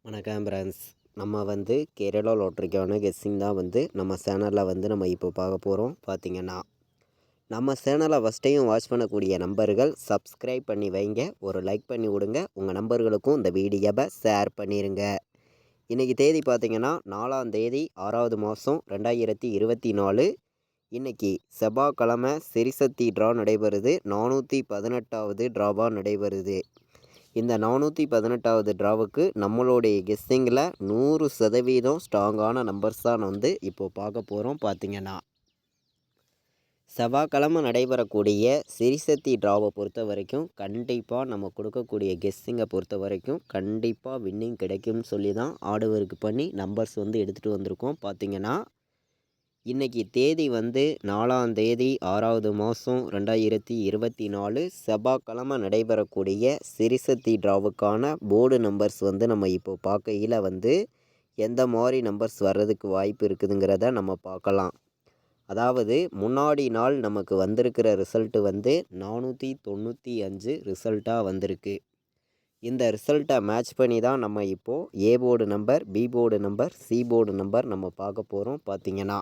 வணக்கம் ஃப்ரெண்ட்ஸ். நம்ம கேரளா லாட்ரிக்கான கெஸ்ஸிங் தான் நம்ம சேனலில் நம்ம இப்போ பார்க்க போகிறோம். பார்த்திங்கன்னா நம்ம சேனலை ஃபஸ்ட் டைம் வாட்ச் பண்ணக்கூடிய நம்பர்கள் சப்ஸ்கிரைப் பண்ணி வைங்க, ஒரு லைக் பண்ணி விடுங்க, உங்கள் நம்பர்களுக்கும் இந்த வீடியோவை ஷேர் பண்ணிடுங்க. இன்றைக்கி தேதி பார்த்திங்கன்னா 4ஆம் தேதி 6வது மாதம் 2024. இன்றைக்கி செவ்வாய்க்கிழமை சிறிசக்தி ட்ரா நடைபெறுது. 418வது ட்ராவாக நடைபெறுது. இந்த 418வது ட்ராவுக்கு நம்மளுடைய கெஸ்ஸிங்கில் 100% ஸ்ட்ராங்கான நம்பர்ஸ் தான் இப்போது பார்க்க போகிறோம். பார்த்திங்கன்னா செவ்வாய்க்கிழமை நடைபெறக்கூடிய சிறிசக்தி ட்ராவை பொறுத்த வரைக்கும் கண்டிப்பாக நம்ம கொடுக்கக்கூடிய கெஸ்ஸிங்கை பொறுத்த வரைக்கும் கண்டிப்பாக வின்னிங் கிடைக்கும்னு சொல்லி தான் ஹார்ட் ஒர்க் பண்ணி நம்பர்ஸ் எடுத்துகிட்டு வந்திருக்கோம். பார்த்திங்கன்னா இன்றைக்கி தேதி 4ஆம் தேதி 6வது மாதம் 2024 செவ்வாய்க்கிழமை நடைபெறக்கூடிய சிறிசக்தி ட்ராவுக்கான போர்டு நம்பர்ஸ் நம்ம இப்போ பார்க்கையில் எந்த மாதிரி நம்பர்ஸ் வர்றதுக்கு வாய்ப்பு இருக்குதுங்கிறத நம்ம பார்க்கலாம். அதாவது முன்னாடி நாள் நமக்கு வந்திருக்கிற ரிசல்ட்டு 495 ரிசல்ட்டாக வந்திருக்கு. இந்த ரிசல்ட்டை மேட்ச் பண்ணி தான் நம்ம இப்போது A board number, B board number, C board number நம்ம பார்க்க போகிறோம். பார்த்திங்கன்னா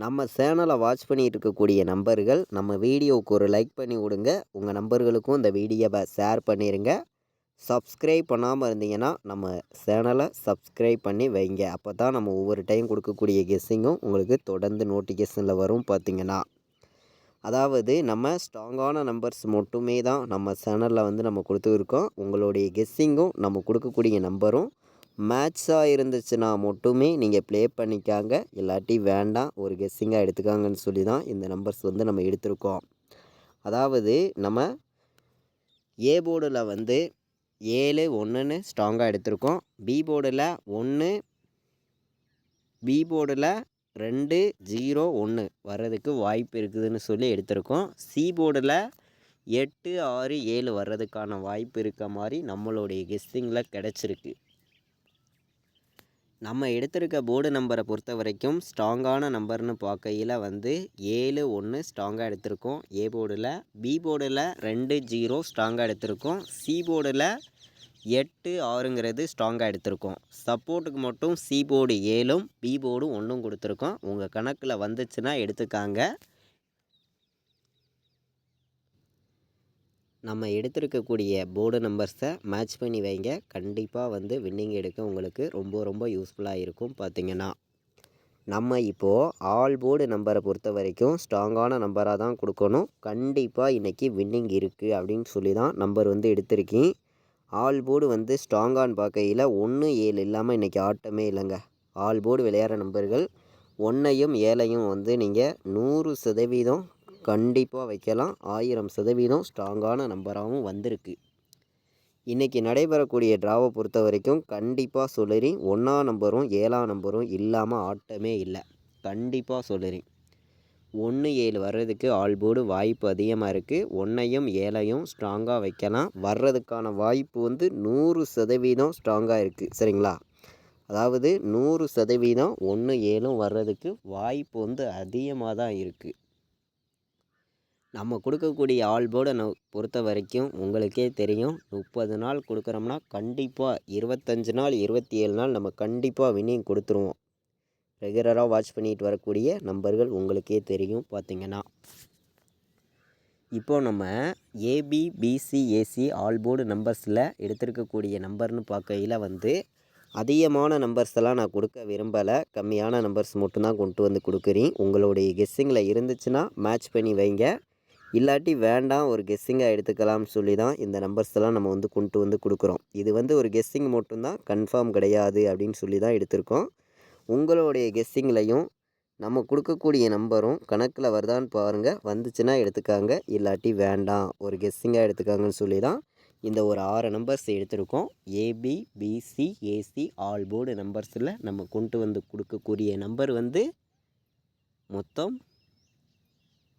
நம்ம சேனலை வாட்ச் பண்ணிகிட்டு இருக்கக்கூடிய நம்பர்கள் நம்ம வீடியோவுக்கு ஒரு லைக் பண்ணி விடுங்க, உங்கள் நம்பர்களுக்கும் இந்த வீடியோவை ஷேர் பண்ணிடுங்க. சப்ஸ்கிரைப் பண்ணாமல் இருந்தீங்கன்னா நம்ம சேனலை சப்ஸ்கிரைப் பண்ணி வைங்க. அப்போ தான் நம்ம ஒவ்வொரு டைம் கொடுக்கக்கூடிய கெஸ்ஸிங்கும் உங்களுக்கு தொடர்ந்து நோட்டிஃபிகேஷனில் வரும். பார்த்திங்கன்னா அதாவது நம்ம ஸ்ட்ராங்கான நம்பர்ஸ் மட்டுமே தான் நம்ம சேனலில் நம்ம கொடுத்துருக்கோம். உங்களுடைய கெஸ்ஸிங்கும் நம்ம கொடுக்கக்கூடிய நம்பரும் மேட்சாக இருந்துச்சுன்னா மட்டுமே நீங்கள் ப்ளே பண்ணிக்காங்க, இல்லாட்டி வேண்டாம், ஒரு கெஸ்ஸிங்காக எடுத்துக்காங்கன்னு சொல்லி தான் இந்த நம்பர்ஸ் நம்ம எடுத்திருக்கோம். அதாவது நம்ம ஏ போர்டில் 7 1ன்னு ஸ்ட்ராங்காக எடுத்திருக்கோம். பி போர்டில் 1, பி போர்டில் 2 0 1 வர்றதுக்கு வாய்ப்பு இருக்குதுன்னு சொல்லி எடுத்திருக்கோம். சி போர்டில் 8 6 7 வர்றதுக்கான வாய்ப்பு இருக்க மாதிரி நம்மளுடைய கெஸ்ஸிங்கில் கிடச்சிருக்கு. நம்ம எடுத்திருக்க போர்டு நம்பரை பொறுத்த வரைக்கும் ஸ்ட்ராங்கான நம்பர்னு பார்க்கையில் 7 1 ஸ்ட்ராங்காக எடுத்திருக்கோம் ஏ போர்டில். பி போர்டில் 2 0 ஸ்ட்ராங்காக எடுத்திருக்கோம். சி போர்டில் 8 6ங்கிறது ஸ்ட்ராங்காக எடுத்திருக்கோம். சப்போர்ட்டுக்கு மட்டும் சி போர்டு 7ம் பி போர்டு 1ம் கொடுத்துருக்கோம். உங்கள் கணக்கில் வந்துச்சுன்னா எடுத்துக்காங்க. நம்ம எடுத்திருக்கக்கூடிய போர்டு நம்பர்ஸை மேட்ச் பண்ணி வைங்க, கண்டிப்பாக வின்னிங் எடுக்க உங்களுக்கு ரொம்ப ரொம்ப யூஸ்ஃபுல்லாக இருக்கும். பார்த்திங்கன்னா நம்ம இப்போது ஆல் போர்டு நம்பரை பொறுத்த வரைக்கும் ஸ்ட்ராங்கான நம்பராக தான் கொடுக்கணும். கண்டிப்பாக இன்றைக்கி வின்னிங் இருக்குது அப்படின்னு சொல்லி தான் நம்பர் எடுத்திருக்கேன். ஆல் போர்டு ஸ்ட்ராங்கான்னு பார்க்கையில் 1 7 இல்லாமல் இன்றைக்கி ஆட்டமே இல்லைங்க. ஆல் போர்டு விளையாடுற நம்பர்கள் 1ஐயும் 7ஐயும் நீங்கள் 100% கண்டிப்பாக வைக்கலாம். 1000% ஸ்ட்ராங்கான நம்பராகவும் வந்திருக்கு. இன்றைக்கி நடைபெறக்கூடிய ட்ராவை பொறுத்த வரைக்கும் கண்டிப்பாக சொல்லுறேன், 1ஆம் நம்பரும் 7ஆம் நம்பரும் இல்லாமல் ஆட்டமே இல்லை. கண்டிப்பாக சொல்லுறேன், 1 7 வர்றதுக்கு ஆல் போர்டு வாய்ப்பு அதிகமாக இருக்குது. 1ஐயும் 7ஐயும் ஸ்ட்ராங்காக வைக்கலாம். வர்றதுக்கான வாய்ப்பு 100% ஸ்ட்ராங்காக இருக்குது. சரிங்களா? அதாவது 100% 1 7ம் வர்றதுக்கு வாய்ப்பு அதிகமாக தான் இருக்குது. நம்ம கொடுக்கக்கூடிய ஆல் போர்டை பொறுத்த வரைக்கும் உங்களுக்கே தெரியும், 30 நாள் கொடுக்குறோம்னா கண்டிப்பாக 25 நாள் 27 நாள் நம்ம கண்டிப்பாக வின்னிங் கொடுத்துருவோம். ரெகுலராக வாட்ச் பண்ணிட்டு வரக்கூடிய நம்பர்கள் உங்களுக்கே தெரியும். பார்த்திங்கன்னா இப்போ நம்ம AB BC AC all board நம்பர்ஸில் எடுத்திருக்கக்கூடிய நம்பர்னு பார்க்கையில் அதிகமான நம்பர்ஸ் எல்லாம் நான் கொடுக்க விரும்பலை. கம்மியான நம்பர்ஸ் மட்டும்தான் கொண்டு கொடுக்குறேன். உங்களுடைய கெஸ்ஸிங்கில் இருந்துச்சுன்னா மேட்ச் பண்ணி வைங்க, இல்லாட்டி வேண்டாம், ஒரு கெஸ்ஸிங்காக எடுத்துக்கலாம்னு சொல்லி தான் இந்த நம்பர்ஸ் எல்லாம் நம்ம கொண்டு கொடுக்குறோம். இது ஒரு கெஸ்ஸிங் மட்டும்தான், கன்ஃபார்ம் கிடையாது அப்படின்னு சொல்லி தான் எடுத்திருக்கோம். உங்களுடைய கெஸ்ஸிங்லையும் நம்ம கொடுக்கக்கூடிய நம்பரும் கணக்கில் வருதான்னு பாருங்கள். வந்துச்சுன்னா எடுத்துக்காங்க, இல்லாட்டி வேண்டாம், ஒரு கெஸ்ஸிங்காக எடுத்துக்காங்கன்னு சொல்லி தான் இந்த ஒரு 6 நம்பர்ஸ் எடுத்திருக்கோம். AB BC AC all board நம்பர்ஸில் நம்ம கொண்டு கொடுக்கக்கூடிய நம்பர் மொத்தம்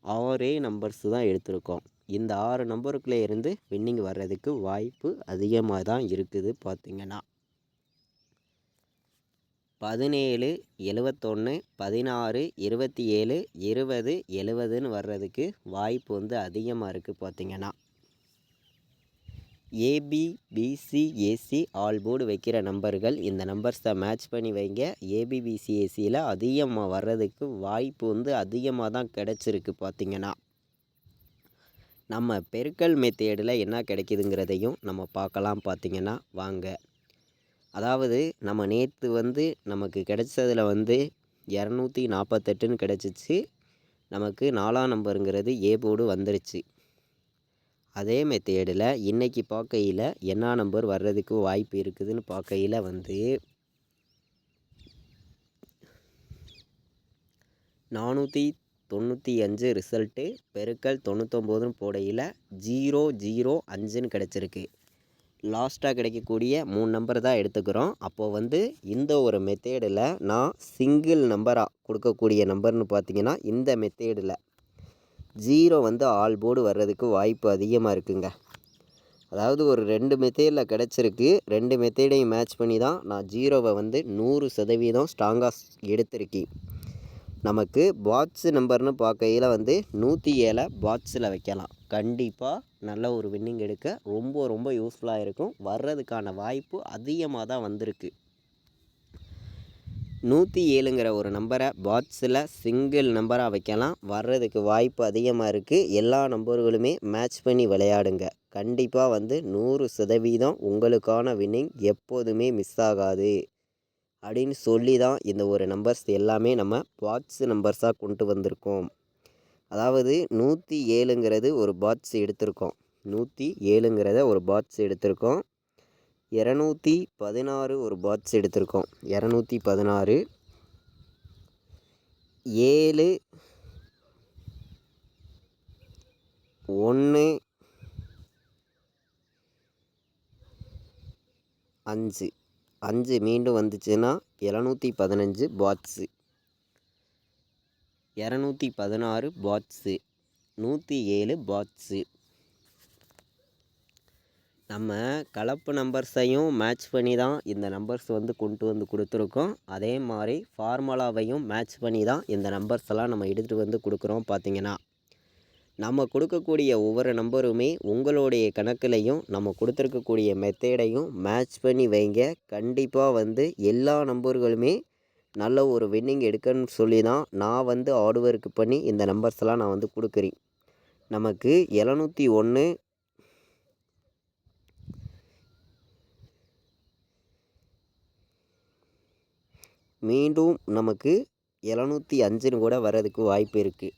6 நம்பர்ஸ் தான் எடுத்திருக்கோம். இந்த 6 நம்பருக்குள்ளே இருந்து வின்னிங் வர்றதுக்கு வாய்ப்பு அதிகமாக தான் இருக்குது. பார்த்திங்கன்னா 17 71 16 27 20 70ன்னு வர்றதுக்கு வாய்ப்பு அதிகமாக இருக்குது. பார்த்திங்கன்னா AB, BC, AC all board வைக்கிற நம்பர்கள் இந்த நம்பர்ஸை மேட்ச் பண்ணி வைங்க. ஏபி, பிசி, ஏசியில் அதிகமாக வர்றதுக்கு வாய்ப்பு வந்து அதிகமாக தான் கிடச்சிருக்கு. பார்த்திங்கன்னா நம்ம பெருக்கல் மெத்தேடில் என்ன கிடைக்குதுங்கிறதையும் நம்ம பார்க்கலாம். பார்த்திங்கன்னா வாங்க. அதாவது நம்ம நேற்று வந்து நமக்கு கிடைச்சதில் வந்து 248ன்னு கிடச்சிச்சு. நமக்கு 4ஆம் நம்பருங்கிறது ஏ போர்டு வந்துருச்சு. அதே மெத்தேடில் இன்றைக்கி பார்க்கையில் என்ன நம்பர் வர்றதுக்கு வாய்ப்பு இருக்குதுன்னு பார்க்கையில் வந்து 495 ரிசல்ட்டு பெருக்கல் 99ன்னு போடையில் 005ன்னு கிடச்சிருக்கு. லாஸ்ட்டாக கிடைக்கக்கூடிய 3 நம்பர் தான் எடுத்துக்கிறோம். அப்போது வந்து இந்த ஒரு மெத்தேடில் நான் சிங்கிள் நம்பராக கொடுக்கக்கூடிய நம்பர்னு பார்த்திங்கன்னா இந்த மெத்தேடில் 0 வந்து ஆல் போர்டு வர்றதுக்கு வாய்ப்பு அதிகமாக இருக்குங்க. அதாவது ஒரு 2 மெத்தேடில் கிடச்சிருக்கு. 2 மெத்தேடையும் மேட்ச் பண்ணி தான் நான் 0வை வந்து 100% ஸ்ட்ராங்காக எடுத்திருக்கேன். நமக்கு பாட்ஸு நம்பர்னு பார்க்கையில் வந்து 107 பாட்ஸில் வைக்கலாம். கண்டிப்பாக நல்ல ஒரு வின்னிங் எடுக்க ரொம்ப ரொம்ப யூஸ்ஃபுல்லாக இருக்கும். வர்றதுக்கான வாய்ப்பு அதிகமாக தான் வந்திருக்கு. 107ங்கிற ஒரு நம்பரை பாட்ஸில் சிங்கிள் நம்பராக வைக்கலாம். வர்றதுக்கு வாய்ப்பு அதிகமாக இருக்குது. எல்லா நம்பர்களுமே மேட்ச் பண்ணி விளையாடுங்க. கண்டிப்பாக வந்து 100% உங்களுக்கான வின்னிங் எப்போதுமே மிஸ் ஆகாது அப்படின்னு சொல்லி தான் இந்த ஒரு நம்பர்ஸ் எல்லாமே நம்ம பாட்ஸ் நம்பர்ஸாக கொண்டு வந்திருக்கோம். அதாவது 107ங்கிறது ஒரு பாட்ஸ் எடுத்திருக்கோம். 107ங்கிறத ஒரு பாட்ஸ் எடுத்திருக்கோம். 216 ஒரு பாட்ஸ் எடுத்திருக்கோம். 216 7 1 5 5 மீண்டும் வந்துச்சுன்னா 715 பாட்ஸு. 216 parts, 107 parts. நம்ம கலப்பு நம்பர்ஸையும் மேட்ச் பண்ணி தான் இந்த நம்பர்ஸ் வந்து கொண்டு வந்து கொடுத்துருக்கோம். அதே மாதிரி ஃபார்முலாவையும் மேட்ச் பண்ணி தான் இந்த நம்பர்ஸ் எல்லாம் நம்ம எடுத்துகிட்டு வந்து கொடுக்குறோம். பார்த்திங்கன்னா நம்ம கொடுக்கக்கூடிய ஒவ்வொரு நம்பருமே உங்களுடைய கணக்குலையும் நம்ம கொடுத்துருக்கக்கூடிய மெத்தேடையும் மேட்ச் பண்ணி வைங்க. கண்டிப்பாக வந்து எல்லா நம்பர்களுமே நல்ல ஒரு வின்னிங் எடுக்கணும்னு சொல்லி தான் நான் வந்து ஹார்ட் ஒர்க் பண்ணி இந்த நம்பர்ஸ் எல்லாம் நான் வந்து கொடுக்குறேன். நமக்கு 701 மீண்டும் நமக்கு 705ன்னு கூட வர்றதுக்கு வாய்ப்பு இருக்குது.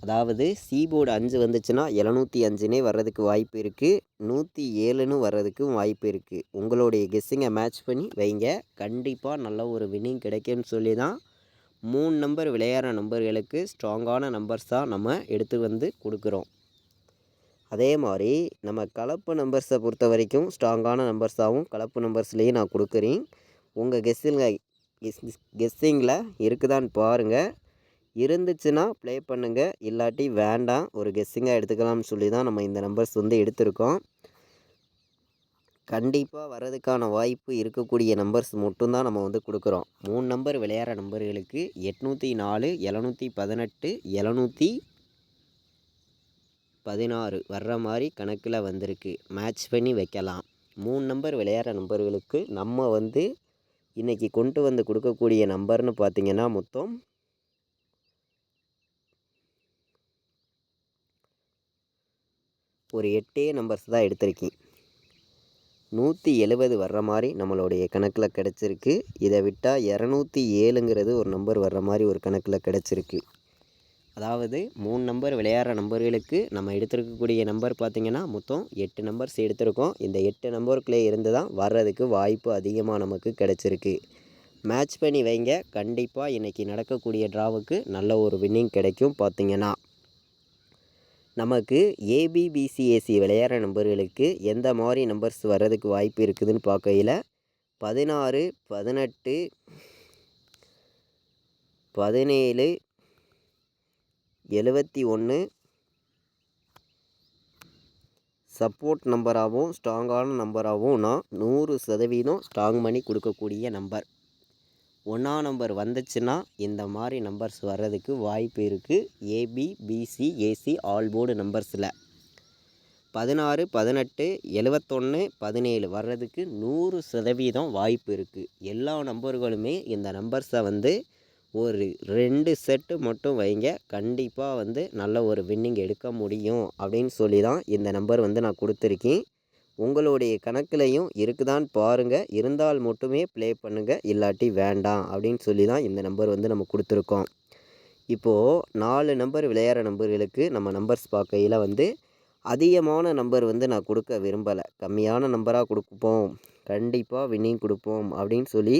அதாவது சி போர்டு 5 வந்துச்சுன்னா 705னே வர்றதுக்கு வாய்ப்பு இருக்குது. 107ன்னு வர்றதுக்கும் வாய்ப்பு இருக்குது. உங்களுடைய கெஸ்ஸிங்கை மேட்ச் பண்ணி வைங்க. கண்டிப்பாக நல்ல ஒரு வின்னிங் கிடைக்கும்னு சொல்லி தான் 3 நம்பர் விளையாடுற நம்பர்களுக்கு ஸ்ட்ராங்கான நம்பர்ஸாக நம்ம எடுத்து வந்து கொடுக்குறோம். அதே மாதிரி நம்ம கலப்பு நம்பர்ஸை பொறுத்த வரைக்கும் ஸ்ட்ராங்கான நம்பர்ஸாகவும் கலப்பு நம்பர்ஸ்லேயும் நான் கொடுக்குறேன். உங்கள் கெஸ்ஸிங்கில் இருக்குதான்னு பாருங்கள். இருந்துச்சுன்னா ப்ளே பண்ணுங்கள், இல்லாட்டி வேண்டாம், ஒரு கெஸ்ஸிங்காக எடுத்துக்கலாம்னு சொல்லி தான் நம்ம இந்த நம்பர்ஸ் வந்து எடுத்திருக்கோம். கண்டிப்பாக வர்றதுக்கான வாய்ப்பு இருக்கக்கூடிய நம்பர்ஸ் மட்டும்தான் நம்ம வந்து கொடுக்குறோம். 3 நம்பர் விளையாடுற நம்பர்களுக்கு 804 718 716 வர்ற மாதிரி கணக்கில் வந்திருக்கு. மேட்ச் பண்ணி வைக்கலாம். 3 நம்பர் விளையாடுற நம்பர்களுக்கு நம்ம வந்து இன்றைக்கி கொண்டு வந்து கொடுக்கக்கூடிய நம்பர்னு பார்த்திங்கன்னா மொத்தம் ஒரு 8 நம்பர்ஸ் தான் எடுத்திருக்கேன். 170 வர்ற மாதிரி நம்மளுடைய கணக்கில் கிடச்சிருக்கு. இதை விட்டால் 207ங்கிறது ஒரு நம்பர் வர்ற மாதிரி ஒரு கணக்கில் கிடச்சிருக்கு. அதாவது 3 நம்பர் விளையாடுற நம்பர்களுக்கு நம்ம எடுத்துருக்கக்கூடிய நம்பர் பார்த்திங்கன்னா மொத்தம் 8 நம்பர்ஸ் எடுத்திருக்கோம். இந்த 8 நம்பருக்குள்ளே இருந்து தான் வர்றதுக்கு வாய்ப்பு அதிகமாக நமக்கு கிடச்சிருக்கு. மேட்ச் பண்ணி வைங்க. கண்டிப்பாக இன்றைக்கி நடக்கக்கூடிய ட்ராவுக்கு நல்ல ஒரு வின்னிங் கிடைக்கும். பார்த்திங்கன்னா நமக்கு ஏபிபிசிஏசி விளையாடுற நம்பர்களுக்கு எந்த மாதிரி நம்பர்ஸ் வர்றதுக்கு வாய்ப்பு இருக்குதுன்னு பார்க்கையில் 16 18 17 71 சப்போர்ட் நம்பராகவும் ஸ்ட்ராங்கான நம்பராகவும் நான் 100% ஸ்ட்ராங் பண்ணி கொடுக்கக்கூடிய நம்பர். 1ஆம் நம்பர் வந்துச்சுன்னா இந்த மாதிரி நம்பர்ஸ் வர்றதுக்கு வாய்ப்பு இருக்குது. AB, BC, AC all board நம்பர்ஸில் 16, 18, 71, 17 வர்றதுக்கு 100% வாய்ப்பு இருக்குது. எல்லா நம்பர்களுமே இந்த நம்பர்ஸை வந்து ஒரு 2 செட்டு மட்டும் வைங்க, கண்டிப்பாக வந்து நல்ல ஒரு வின்னிங் எடுக்க முடியும் அப்படின்னு சொல்லி தான் இந்த நம்பர் வந்து நான் கொடுத்துருக்கேன். உங்களுடைய கணக்குலையும் இருக்குதான்னு பாருங்கள், இருந்தால் மட்டுமே ப்ளே பண்ணுங்கள், இல்லாட்டி வேண்டாம் அப்படின்னு சொல்லி தான் இந்த நம்பர் வந்து நம்ம கொடுத்துருக்கோம். இப்போது 4 நம்பர் விளையாடுற நம்பர்களுக்கு நம்ம நம்பர்ஸ் பார்க்கையில் வந்து அதிகமான நம்பர் வந்து நான் கொடுக்க விரும்பலை. கம்மியான நம்பராக கொடுப்போம், கண்டிப்பாக வின்னிங் கொடுப்போம் அப்படின்னு சொல்லி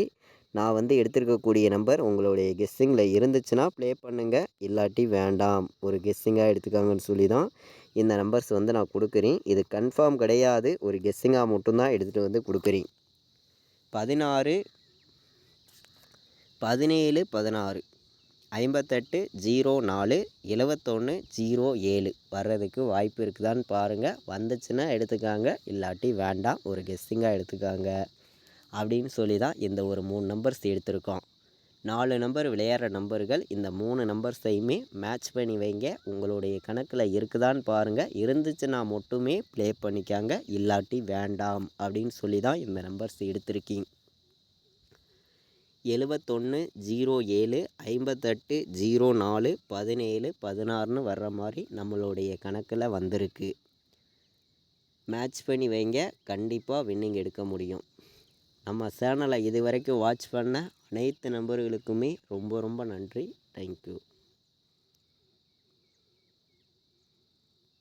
நான் வந்து எடுத்திருக்கக்கூடிய நம்பர் உங்களுடைய கெஸ்ஸிங்கில் இருந்துச்சுன்னா ப்ளே பண்ணுங்கள், இல்லாட்டி வேண்டாம், ஒரு கெஸ்ஸிங்காக எடுத்துக்காங்கன்னு சொல்லி தான் இந்த நம்பர்ஸ் வந்து நான் கொடுக்குறேன். இது கன்ஃபார்ம் கிடையாது, ஒரு கெஸ்ஸிங்காக மட்டும்தான் எடுத்துகிட்டு வந்து கொடுக்குறேன். 16, 17, 16, 58, 04, 71, 07 வர்றதுக்கு வாய்ப்பு இருக்குதான்னு பாருங்கள். வந்துச்சுன்னா எடுத்துக்காங்க, இல்லாட்டி வேண்டாம், ஒரு கெஸ்ஸிங்காக எடுத்துக்காங்க அப்படின்னு சொல்லி தான் இந்த ஒரு 3 நம்பர்ஸ் எடுத்திருக்கோம். 4 நம்பர் விளையாடுற நம்பர்கள் இந்த 3 நம்பர்ஸையுமே மேட்ச் பண்ணி வைங்க. உங்களுடைய கணக்கில் இருக்குதான்னு பாருங்கள், இருந்துச்சுன்னா மட்டுமே ப்ளே பண்ணிக்காங்க, இல்லாட்டி வேண்டாம் அப்படின்னு சொல்லி தான் இந்த நம்பர்ஸ் எடுத்திருக்கீங்க. 71, 07, 58, 04, 17, 16ன்னு வர்ற மாதிரி நம்மளுடைய கணக்கில் வந்திருக்கு. மேட்ச் பண்ணி வைங்க, கண்டிப்பாக வின்னிங் எடுக்க முடியும். நம்ம சேனலை இது வரைக்கும் வாட்ச் பண்ண அனைத்து நம்பர்களுக்குமே ரொம்ப ரொம்ப நன்றி. தேங்க்யூ.